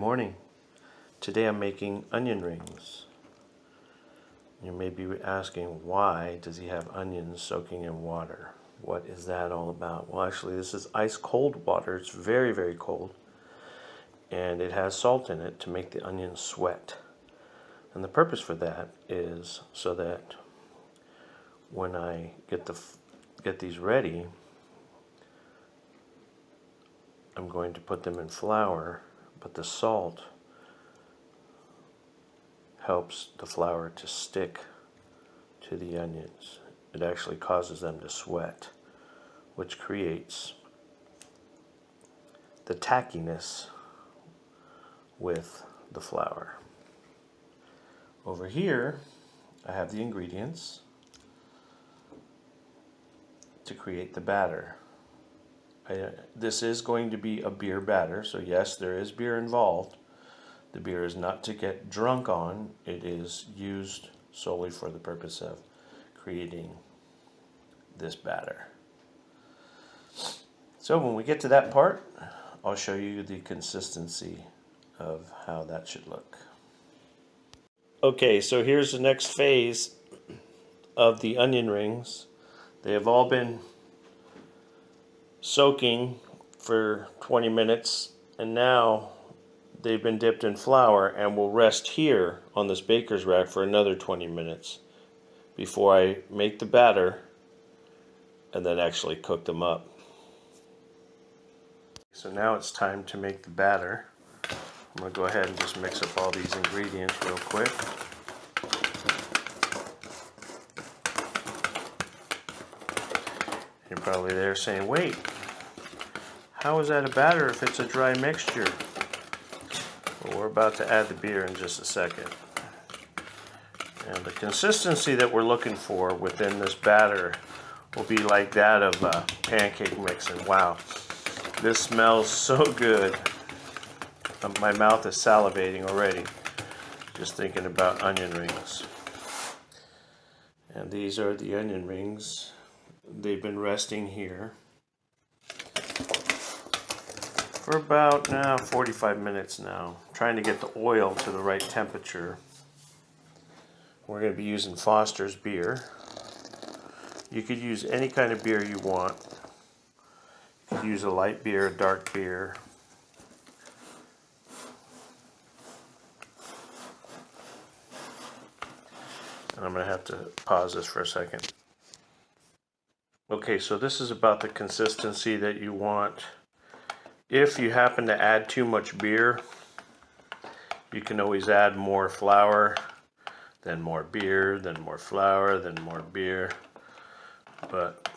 morning. Today I'm making onion rings. You may be asking, why does he have onions soaking in water? What is that all about? Well, actually, this is ice cold water. It's very, very cold. And it has salt in it to make the onions sweat. And the purpose for that is so that when I get these ready, I'm going to put them in flour, but the salt helps the flour to stick to the onions. It actually causes them to sweat, which creates the tackiness with the flour. Over here, I have the ingredients to create the batter. This is going to be a beer batter, so yes, there is beer involved. The beer is not to get drunk on. It is used solely for the purpose of creating this batter. So when we get to that part, I'll show you the consistency of how that should look. Okay, so here's the next phase of the onion rings. They have all been soaking for 20 minutes, and now they've been dipped in flour and will rest here on this baker's rack for another 20 minutes before I make the batter and then actually cook them up. So now it's time to make the batter. I'm going to go ahead and just mix up all these ingredients real quick. You're probably there saying, wait, how is that a batter if it's a dry mixture? Well, we're about to add the beer in just a second. And the consistency that we're looking for within this batter will be like that of pancake mix. And wow, this smells so good. My mouth is salivating already just thinking about onion rings. And these are the onion rings. They've been resting here for about 45 minutes now, trying to get the oil to the right temperature. We're going to be using Foster's beer. You could use any kind of beer you want. You could use a light beer, a dark beer. And I'm going to have to pause this for a second. Okay, so this is about the consistency that you want. If you happen to add too much beer, you can always add more flour, then more beer, then more flour, then more beer. But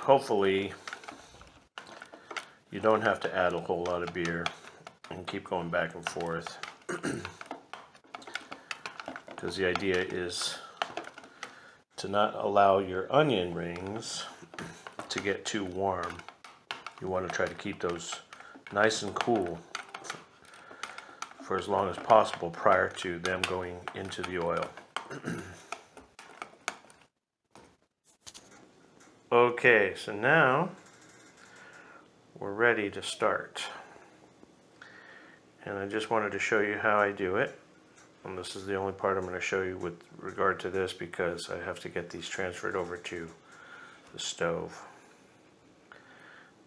hopefully you don't have to add a whole lot of beer and keep going back and forth. Because the idea is to not allow your onion rings to get too warm. You want to try to keep those nice and cool for as long as possible prior to them going into the oil. Okay, so now we're ready to start. And I just wanted to show you how I do it. And this is the only part I'm going to show you with regard to this because I have to get these transferred over to the stove.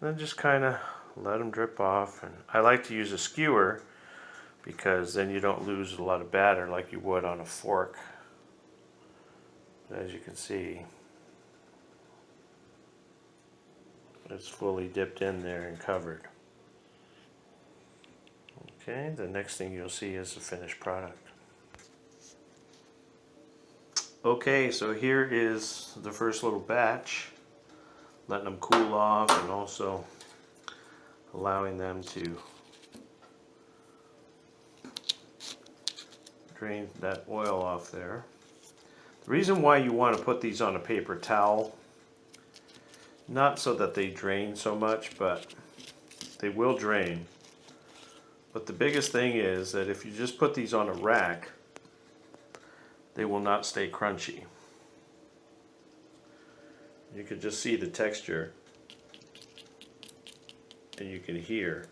Then just kind of let them drip off. And I like to use a skewer because then you don't lose a lot of batter like you would on a fork. As you can see, it's fully dipped in there and covered. Okay, the next thing you'll see is the finished product. Okay, so here is the first little batch, letting them cool off and also allowing them to drain that oil off there. The reason why you want to put these on a paper towel, not so that they drain so much, but they will drain. But the biggest thing is that if you just put these on a rack, they will not stay crunchy. You can just see the texture and you can hear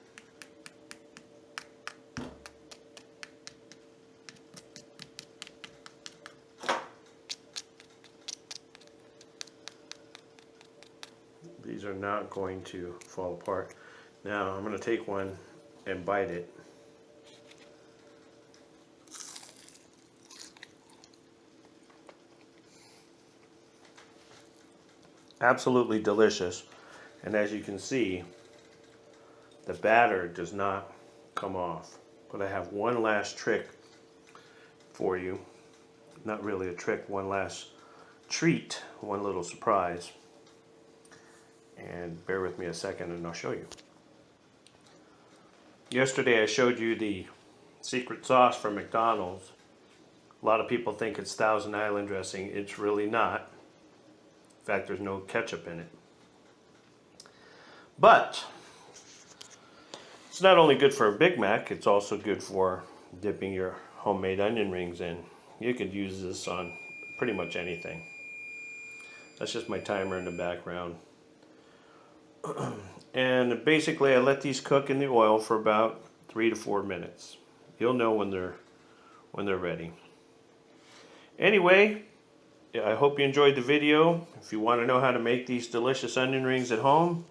These are not going to fall apart. Now I'm going to take one and bite it. Absolutely delicious. And as you can see, the batter does not come off. But I have one last trick for you. Not really a trick, one last treat, one little surprise. And bear with me a second and I'll show you. Yesterday I showed you the secret sauce from McDonald's. A lot of people think it's Thousand Island dressing. It's really not. In fact, there's no ketchup in it. But it's not only good for a Big Mac, it's also good for dipping your homemade onion rings in. You could use this on pretty much anything. That's just my timer in the background. And basically I let these cook in the oil for about 3 to 4 minutes. You'll know when they're ready. Anyway, I hope you enjoyed the video. If you want to know how to make these delicious onion rings at home,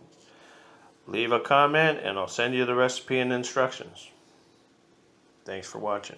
leave a comment and I'll send you the recipe and instructions. Thanks for watching.